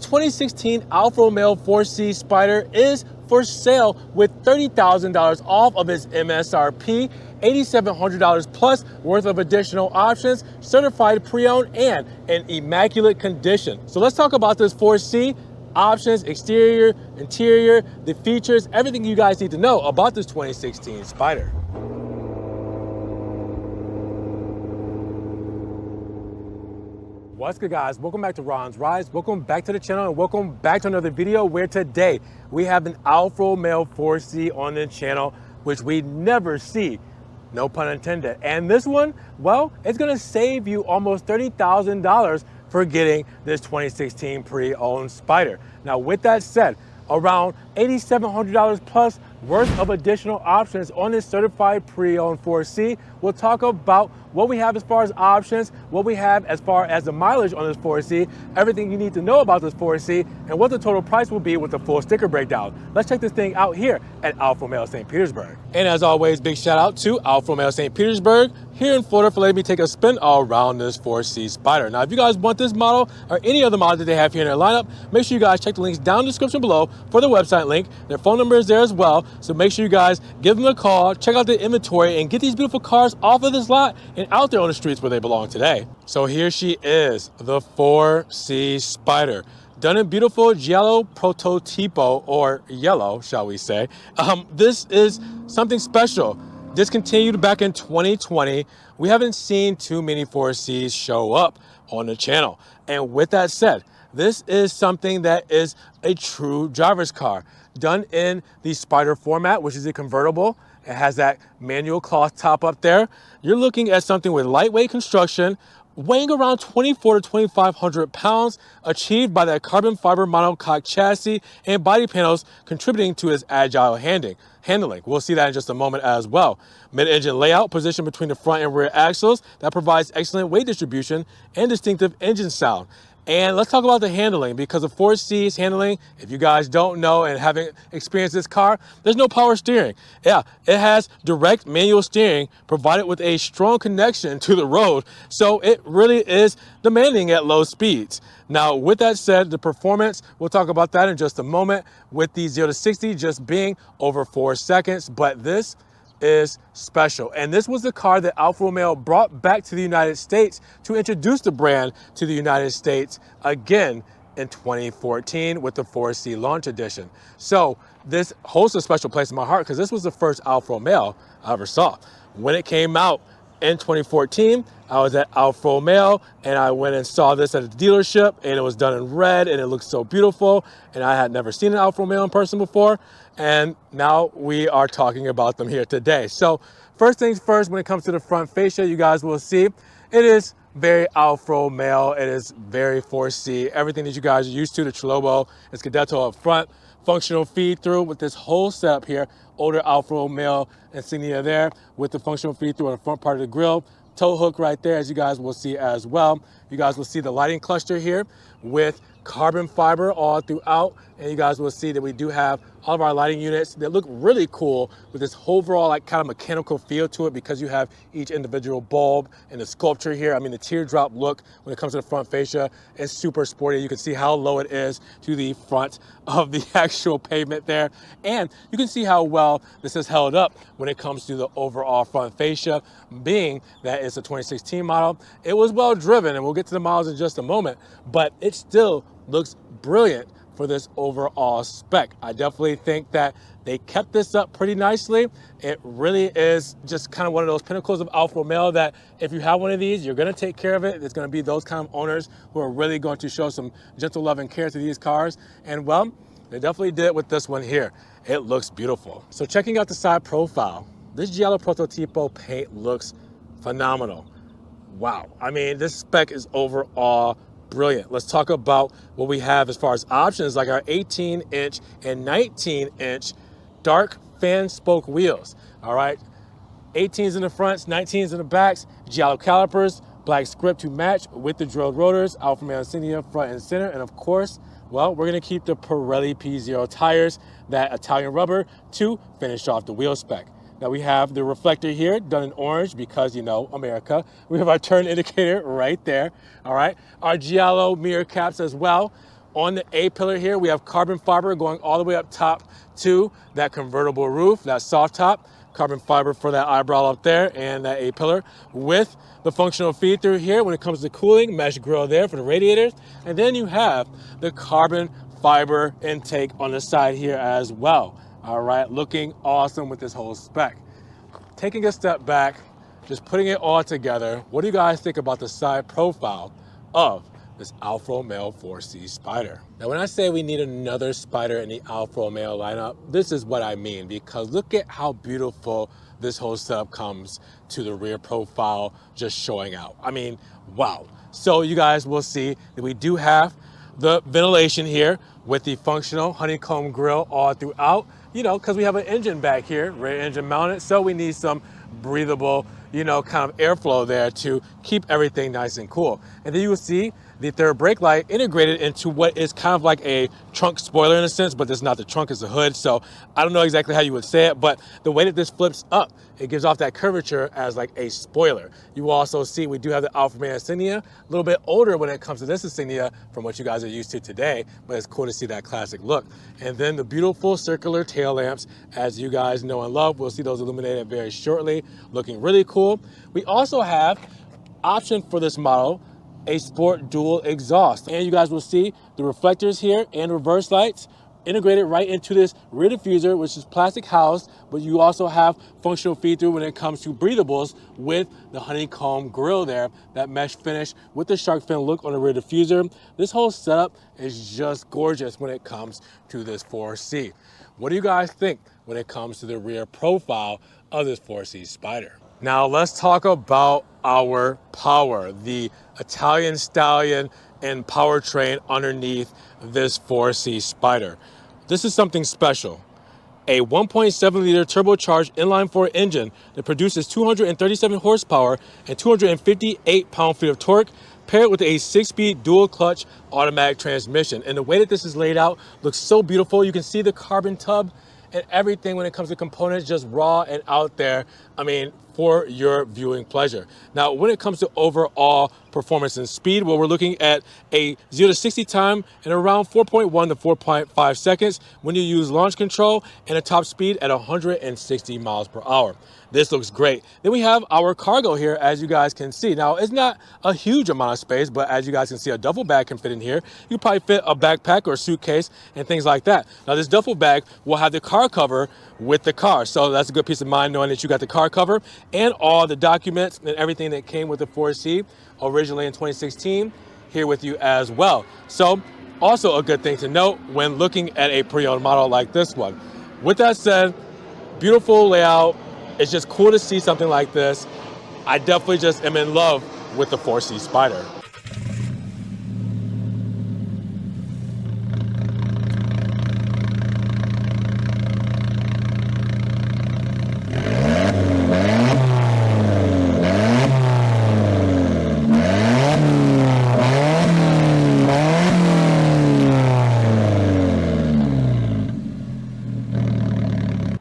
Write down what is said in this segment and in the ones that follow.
2016 Alfa Romeo 4C Spider is for sale with $30,000 off of its MSRP, $8,700 plus worth of additional options, certified pre-owned, and in immaculate condition. So let's talk about this 4C. Options, exterior, interior, the features, everything you guys need to know about this 2016 Spider. What's good, guys? Welcome back to Ron's Rides. Welcome back to the channel and welcome back to another video where today we have an Alfa Romeo 4C on the channel, which we never see, no pun intended. And this one, well, it's gonna save you almost $30,000 for getting this 2016 pre-owned Spider. Now, with that said, around $8,700 plus worth of additional options on this certified pre-owned 4C. We'll talk about what we have as far as options, what we have as far as the mileage on this 4C, everything you need to know about this 4C, and what the total price will be with the full sticker breakdown. Let's check this thing out here at Alfa Romeo St. Petersburg. And as always, big shout out to Alfa Romeo St. Petersburg here in Florida for letting me take a spin all around this 4C Spider. Now, if you guys want this model or any other model that they have here in their lineup, make sure you guys check the links down in the description below for the website link. Their phone number is there as well, so make sure you guys give them a call, check out the inventory, and get these beautiful cars off of this lot and out there on the streets where they belong today. So here she is, the 4C Spider. Done in beautiful Giallo Prototipo, or yellow, shall we say. This is something special. Discontinued back in 2020. We haven't seen too many 4Cs show up on the channel. And with that said, this is something that is a true driver's car. Done in the Spider format, which is a convertible. It has that manual cloth top up there. You're looking at something with lightweight construction, weighing around 2,400 to 2,500 pounds, achieved by that carbon fiber monocoque chassis and body panels contributing to its agile handling. We'll see that in just a moment as well. Mid-engine layout positioned between the front and rear axles that provides excellent weight distribution and distinctive engine sound. And let's talk about the handling, because the 4C's handling, if you guys don't know and haven't experienced this car, there's no power steering. Yeah, it has direct manual steering provided with a strong connection to the road, so it really is demanding at low speeds. Now, with that said, the performance, we'll talk about that in just a moment, with the 0 to 60 just being over 4 seconds, but this is special. And this was the car that Alfa Romeo brought back to the United States to introduce the brand to the United States again in 2014 with the 4C launch edition. So this holds a special place in my heart because this was the first Alfa Romeo I ever saw. When it came out in 2014, I was at Alfa Romeo and I went and saw this at a dealership, and it was done in red and it looked so beautiful, and I had never seen an Alfa Romeo in person before, and now we are talking about them here today. So first things first, when it comes to the front fascia, you guys will see it is very Alfa Romeo. It is very 4C. Everything that you guys are used to, the Trellobo, it's Scudetto up front, functional feed through with this whole setup here, older Alfa Romeo insignia there with the functional feed through on the front part of the grille. Tow hook right there, as you guys will see as well. You guys will see the lighting cluster here with carbon fiber all throughout, and you guys will see that we do have all of our lighting units that look really cool with this overall like kind of mechanical feel to it, because you have each individual bulb and the sculpture here. I mean, the teardrop look when it comes to the front fascia is super sporty. You can see how low it is to the front of the actual pavement there, and you can see how well this is held up when it comes to the overall front fascia, being that it's a 2016 model. It was well driven, and we'll get to the miles in just a moment, but it still looks brilliant for this overall spec. I definitely think that they kept this up pretty nicely. It really is just kind of one of those pinnacles of Alfa Romeo that if you have one of these, you're gonna take care of it. There's gonna be those kind of owners who are really going to show some gentle love and care to these cars. And well, they definitely did with this one here. It looks beautiful. So checking out the side profile, this Giallo Prototipo paint looks phenomenal. Wow, I mean, this spec is overall brilliant. Let's talk about what we have as far as options, like our 18-inch and 19-inch dark fan spoke wheels. All right, 18s in the fronts, 19s in the backs, Giallo calipers, black script to match with the drilled rotors, Alfa Romeo insignia front and center, and of course, well, we're gonna keep the Pirelli P0 tires, that Italian rubber, to finish off the wheel spec. Now we have the reflector here done in orange because, you know, America. We have our turn indicator right there, all right? Our Giallo mirror caps as well On the A-pillar here, we have carbon fiber going all the way up top to that convertible roof, that soft top. Carbon fiber for that eyebrow up there and that A-pillar with the functional feed through here when it comes to cooling, mesh grill there for the radiators. And then you have the carbon fiber intake on the side here as well. All right, looking awesome with this whole spec. Taking a step back, just putting it all together, what do you guys think about the side profile of this Alfa Romeo 4C Spider? Now, when I say we need another Spider in the Alfa Romeo lineup, this is what I mean, because look at how beautiful this whole setup comes to the rear profile just showing out. I mean, wow. So you guys will see that we do have the ventilation here with the functional honeycomb grill all throughout, you know, because we have an engine back here, rear engine mounted, so we need some breathable, you know, kind of airflow there to keep everything nice and cool. And then you will see the third brake light integrated into what is kind of like a trunk spoiler in a sense, but it's not the trunk, it's the hood. So I don't know exactly how you would say it, but the way that this flips up, it gives off that curvature as like a spoiler. You will also see we do have the Alfa Romeo insignia, a little bit older when it comes to this insignia from what you guys are used to today, but it's cool to see that classic look. And then the beautiful circular tail lamps, as you guys know and love. We'll see those illuminated very shortly, looking really cool. We also have option for this model, a sport dual exhaust, and you guys will see the reflectors here and reverse lights integrated right into this rear diffuser, which is plastic housed, but you also have functional feed through when it comes to breathables with the honeycomb grill there, that mesh finish with the shark fin look on the rear diffuser. This whole setup is just gorgeous when it comes to this 4C. What do you guys think when it comes to the rear profile of this 4C Spider? Now let's talk about our power, the Italian stallion and powertrain underneath this 4C Spider. This is something special. A 1.7 liter turbocharged inline-4 engine that produces 237 horsepower and 258 pound-feet of torque, paired with a 6-speed dual-clutch automatic transmission. And the way that this is laid out looks so beautiful. You can see the carbon tub and everything when it comes to components, just raw and out there. I mean, for your viewing pleasure. Now, when it comes to overall performance and speed, well, we're looking at a 0 to 60 time in around 4.1 to 4.5 seconds when you use launch control, and a top speed at 160 miles per hour. This looks great. Then we have our cargo here, as you guys can see. Now, it's not a huge amount of space, but as you guys can see, a duffel bag can fit in here. You can probably fit a backpack or a suitcase and things like that. Now, this duffel bag will have the car cover with the car. So that's a good peace of mind knowing that you got the car cover and all the documents and everything that came with the 4C originally in 2016 here with you as well. So also a good thing to note when looking at a pre-owned model like this one. With that said, beautiful layout. It's just cool to see something like this. I definitely just am in love with the 4C Spider.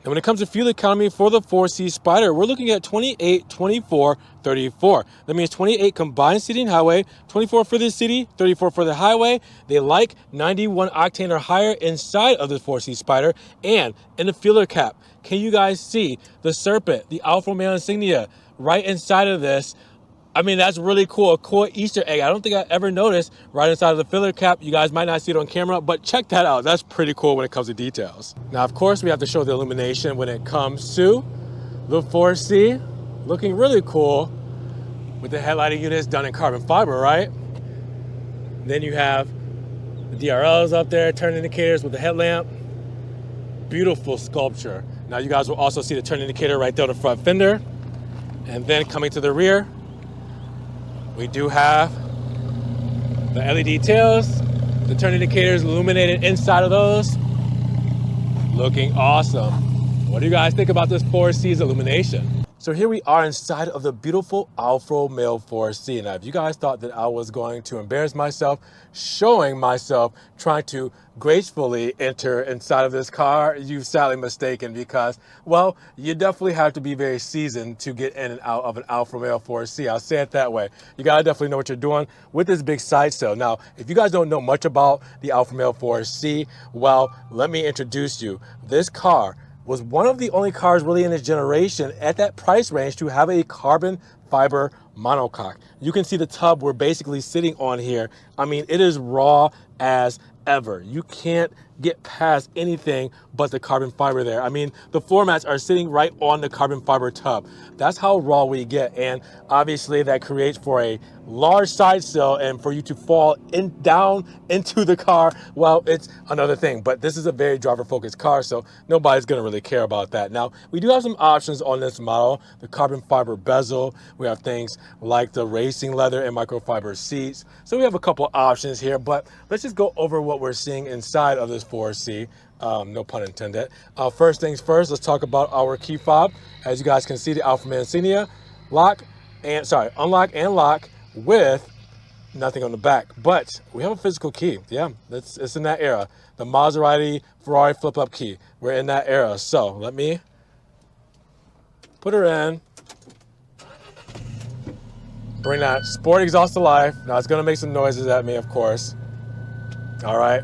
When it comes to fuel economy for the 4C Spider, we're looking at 28, 24, 34. That means 28 combined city and highway, 24 for the city, 34 for the highway. They like 91 octane or higher inside of the 4C Spider. And in the filler cap, can you guys see the serpent, the Alfa Romeo insignia right inside of this? I mean, that's really cool, a cool Easter egg. I don't think I ever noticed right inside of the filler cap. You guys might not see it on camera, but check that out. That's pretty cool when it comes to details. Now, of course, we have to show the illumination when it comes to the 4C. Looking really cool with the headlighting units done in carbon fiber, right? Then you have the DRLs up there, turn indicators with the headlamp. Beautiful sculpture. Now, you guys will also see the turn indicator right there on the front fender. And then coming to the rear, we do have the LED tails, the turn indicators illuminated inside of those. Looking awesome. What do you guys think about this 4C's illumination? So here we are inside of the beautiful Alfa Romeo 4C. Now, if you guys thought that I was going to embarrass myself, showing myself, trying to gracefully enter inside of this car, you've sadly mistaken because, well, you definitely have to be very seasoned to get in and out of an Alfa Romeo 4C. I'll say it that way. You gotta definitely know what you're doing with this big side sail. Now, if you guys don't know much about the Alfa Romeo 4C, well, let me introduce you. This car was one of the only cars really in its generation at that price range to have a carbon fiber monocoque. You can see the tub we're basically sitting on here. I mean, it is raw as ever. You can't get past anything but the carbon fiber there. I mean, the floor mats are sitting right on the carbon fiber tub. That's how raw we get. And obviously that creates for a large side sill, and for you to fall down into the car, well, it's another thing. But this is a very driver focused car, so nobody's gonna really care about that. Now, we do have some options on this model. The carbon fiber bezel, we have things like the racing leather and microfiber seats. So we have a couple options here, but let's just go over what we're seeing inside of this 4C. No pun intended. First things first, let's talk about our key fob. As you guys can see, the Alfa Romeo insignia, unlock and lock with nothing on the back. But we have a physical key. Yeah, it's in that era. The Maserati Ferrari flip-up key. We're in that era. So let me put her in. Bring that sport exhaust to life. Now it's gonna make some noises at me, of course. All right.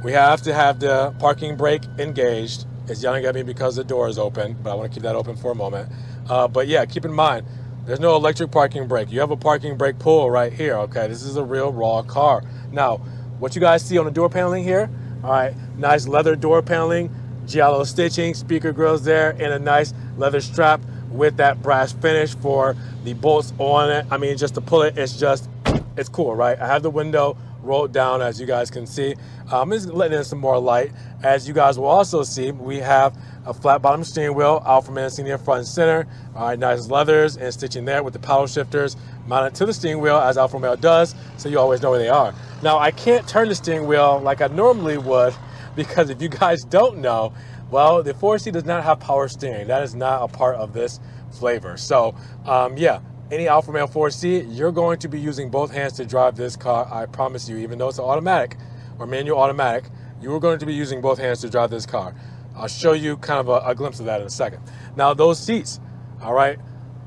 We have to have the parking brake engaged. It's yelling at me because the door is open, but I want to keep that open for a moment. But yeah, keep in mind, there's no electric parking brake. You have a parking brake pull right here, okay? This is a real raw car. Now, what you guys see on the door paneling here, all right, nice leather door paneling, Giallo stitching, speaker grills there, and a nice leather strap with that brass finish for the bolts on it. I mean, just to pull it, it's cool, right? I have the window rolled down, as you guys can see. I'm just letting in some more light. As you guys will also see, we have a flat bottom steering wheel, Alfa Romeo insignia front and center. All right, nice leathers and stitching there with the paddle shifters mounted to the steering wheel, as Alfa Romeo does, so you always know where they are. Now, I can't turn the steering wheel like I normally would, because if you guys don't know, well, the 4C does not have power steering. That is not a part of this flavor. So, yeah. Any Alfa Romeo 4C, you're going to be using both hands to drive this car. I promise you, even though it's an automatic or manual automatic, you are going to be using both hands to drive this car. I'll show you kind of a glimpse of that in a second. Now, those seats, all right,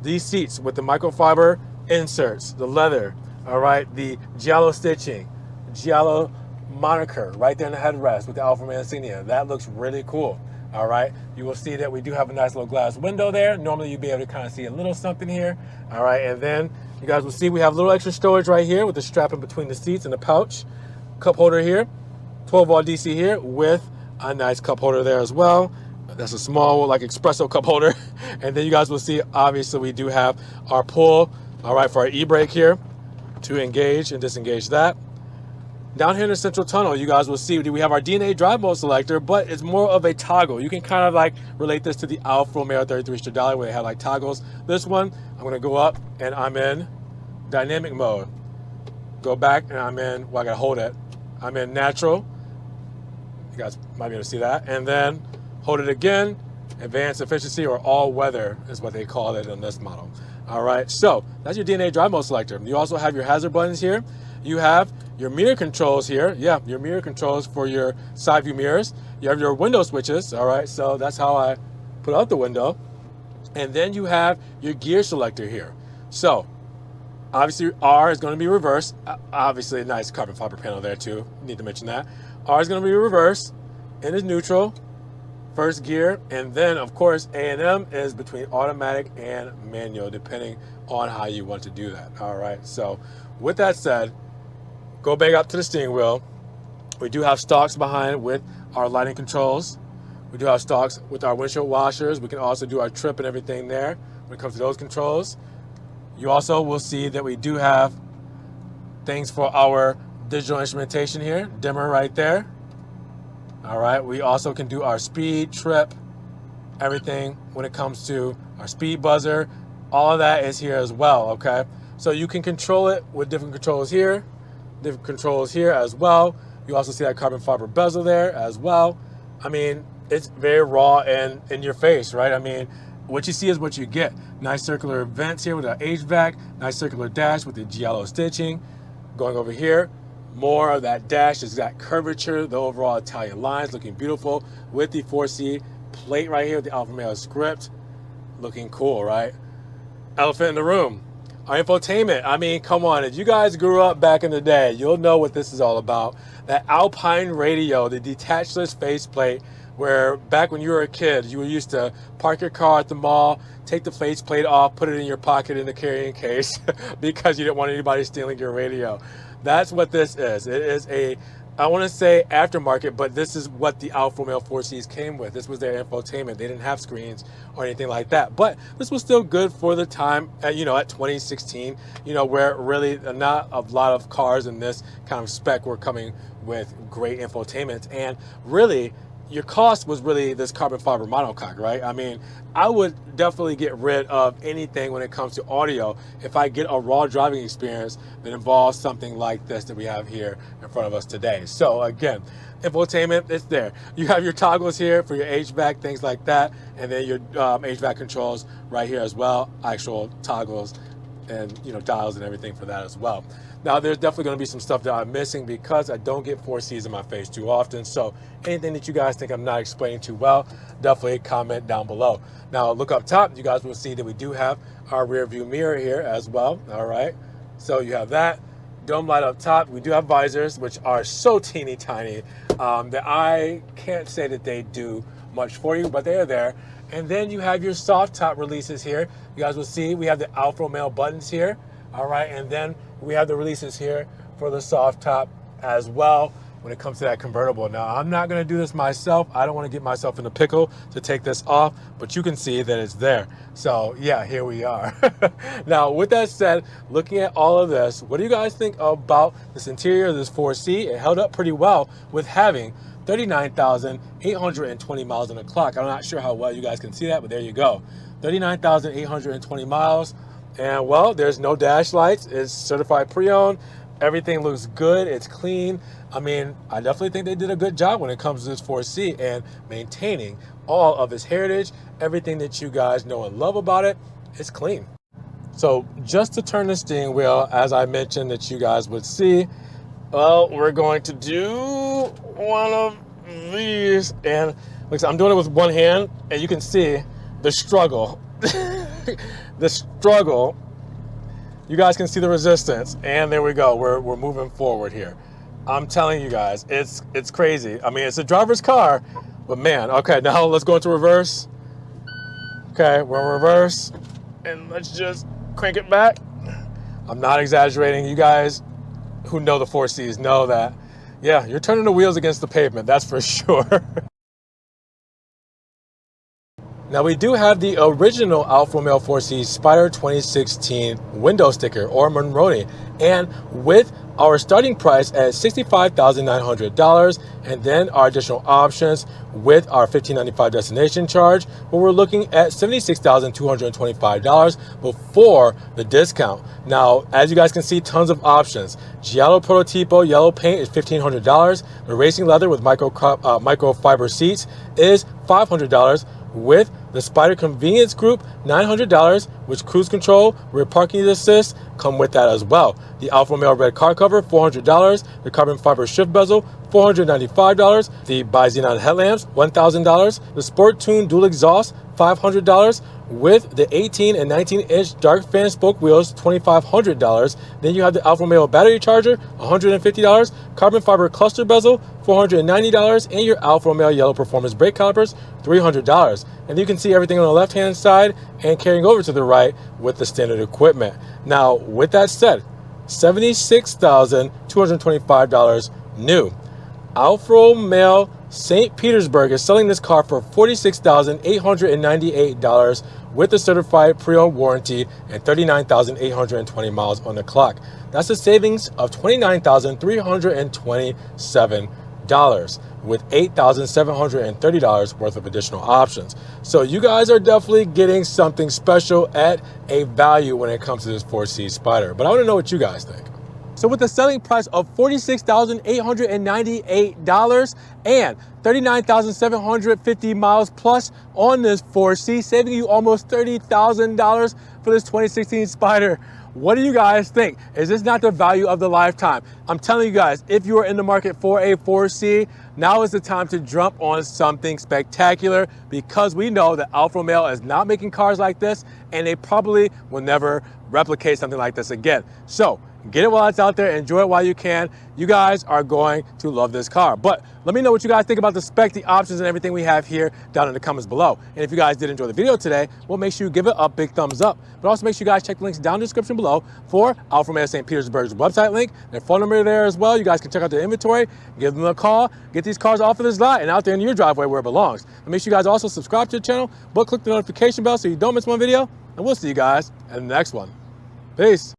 these seats with the microfiber inserts, the leather, all right, the Giallo stitching, Giallo moniker right there in the headrest with the Alfa Romeo insignia. That looks really cool. All right, you will see that we do have a nice little glass window there. Normally you'd be able to kind of see a little something here. All right, and then you guys will see we have a little extra storage right here with the strap in between the seats and the pouch. Cup holder here, 12 volt DC here with a nice cup holder there as well. That's a small, like, espresso cup holder. And then you guys will see, obviously, we do have our pull, all right, for our e-brake here to engage and disengage that. Down here in the central tunnel, you guys will see we have our DNA drive mode selector, but it's more of a toggle. You can kind of like relate this to the Alfa Romeo 33 Stradale where they had like toggles. This one, I'm gonna go up and I'm in dynamic mode. Go back and I'm in, well, I gotta hold it. I'm in natural. You guys might be able to see that. And then hold it again. Advanced efficiency, or all weather is what they call it in this model. All right, so that's your DNA drive mode selector. You also have your hazard buttons here. You have your mirror controls here. Yeah, your mirror controls for your side view mirrors. You have your window switches. All right, so that's how I put out the window. And then you have your gear selector here. So obviously R is going to be reverse. Obviously a nice carbon fiber panel there too. Need to mention that. R is going to be reverse. N is neutral. First gear, and then of course A&M is between automatic and manual, depending on how you want to do that. All right, so with that said, go back up to the steering wheel. We do have stalks behind with our lighting controls. We do have stalks with our windshield washers. We can also do our trip and everything there when it comes to those controls. You also will see that we do have things for our digital instrumentation here, dimmer right there. All right, we also can do our speed, trip, everything when it comes to our speed buzzer. All of that is here as well, okay? So you can control it with different controls here as well. You also see that carbon fiber bezel there as well. I mean, it's very raw and in your face, right? I mean, what you see is what you get. Nice circular vents here with an HVAC, nice circular dash with the Giallo stitching. Going over here, more of that dash has got curvature, the overall Italian lines looking beautiful with the 4C plate right here with the Alfa Romeo script. Looking cool, right? Elephant in the room, our infotainment. I mean, come on, if you guys grew up back in the day, you'll know what this is all about. That Alpine radio, the detachless faceplate, where back when you were a kid, you were used to park your car at the mall, take the faceplate off, put it in your pocket in the carrying case because you didn't want anybody stealing your radio. That's what this is. It is a, I want to say aftermarket, but this is what the Alfa Romeo 4Cs came with. This was their infotainment. They didn't have screens or anything like that, but this was still good for the time, at 2016, where really not a lot of cars in this kind of spec were coming with great infotainment. And really, your cost was really this carbon fiber monocoque, right? I mean, I would definitely get rid of anything when it comes to audio if I get a raw driving experience that involves something like this that we have here in front of us today. So again, infotainment, it's there. You have your toggles here for your HVAC, things like that, and then your HVAC controls right here as well, actual toggles and dials and everything for that as well. Now, there's definitely going to be some stuff that I'm missing because I don't get 4Cs in my face too often. So anything that you guys think I'm not explaining too well, definitely comment down below. Now, look up top. You guys will see that we do have our rear view mirror here as well. All right. So you have that. Dome light up top. We do have visors, which are so teeny tiny that I can't say that they do much for you, but they are there. And then you have your soft top releases here. You guys will see we have the Alfa Romeo buttons here. All right, and then we have the releases here for the soft top as well when it comes to that convertible. Now, I'm not gonna do this myself. I don't wanna get myself in a pickle to take this off, but you can see that it's there. So yeah, here we are. Now, with that said, looking at all of this, what do you guys think about this interior of this 4C? It held up pretty well with having 39,820 miles on the clock. I'm not sure how well you guys can see that, but there you go. 39,820 miles. And well, there's no dash lights. It's certified pre-owned. Everything looks good. It's clean. I mean, I definitely think they did a good job when it comes to this 4C and maintaining all of its heritage. Everything that you guys know and love about it, it's clean. So just to turn the steering wheel, as I mentioned that you guys would see, well, we're going to do one of these. And like I'm doing it with one hand, and you can see the struggle. The struggle. You guys can see the resistance, and there we go. We're moving forward here. I'm telling you guys, it's crazy. I mean, it's a driver's car, but man. Okay, now let's go into reverse. Okay, we're in reverse, and let's just crank it back. I'm not exaggerating. You guys who know the 4Cs know that, yeah, you're turning the wheels against the pavement. That's for sure. Now, we do have the original Alfa Romeo 4C Spider 2016 window sticker or Monroney, and with our starting price at $65,900 and then our additional options with our $1,595 destination charge, where we're looking at $76,225 before the discount. Now, as you guys can see, tons of options. Giallo Prototipo yellow paint is $1,500. The racing leather with microfiber seats is $500. With the Spider Convenience Group, $900, which cruise control, rear parking assist come with that as well. The Alfa Romeo red car cover, $400. The carbon fiber shift bezel, $495. The bi-xenon headlamps, $1,000. The Sport Tune dual exhaust, $500. With the 18 and 19-inch dark fan spoke wheels, $2,500. Then you have the Alfa Romeo battery charger, $150. Carbon fiber cluster bezel, $490. And your Alfa Romeo yellow performance brake calipers, $300. And you can see everything on the left-hand side and carrying over to the right with the standard equipment. Now, with that said, $76,225 new. Alfa Romeo St. Petersburg is selling this car for $46,898 with a certified pre-owned warranty and 39,820 miles on the clock. That's a savings of $29,327 with $8,730 worth of additional options. So you guys are definitely getting something special at a value when it comes to this 4C Spider. But I want to know what you guys think. So with the selling price of $46,898 and 39,750 miles plus on this 4C, saving you almost $30,000 for this 2016 Spider. What do you guys think? Is this not the value of the lifetime? I'm telling you guys, if you are in the market for a 4C, now is the time to jump on something spectacular, because we know that Alfa Romeo is not making cars like this, and they probably will never replicate something like this again. So get it while it's out there, enjoy it while you can. You guys are going to love this car. But let me know what you guys think about the spec, the options, and everything we have here down in the comments below. And if you guys did enjoy the video today, well, make sure you give it a big thumbs up. But also make sure you guys check the links down in the description below for Alfa Romeo St. Petersburg's website link, their phone number there as well. You guys can check out their inventory, give them a call, get these cars off of this lot and out there in your driveway where it belongs. And make sure you guys also subscribe to the channel, but click the notification bell so you don't miss one video. And we'll see you guys in the next one. Peace.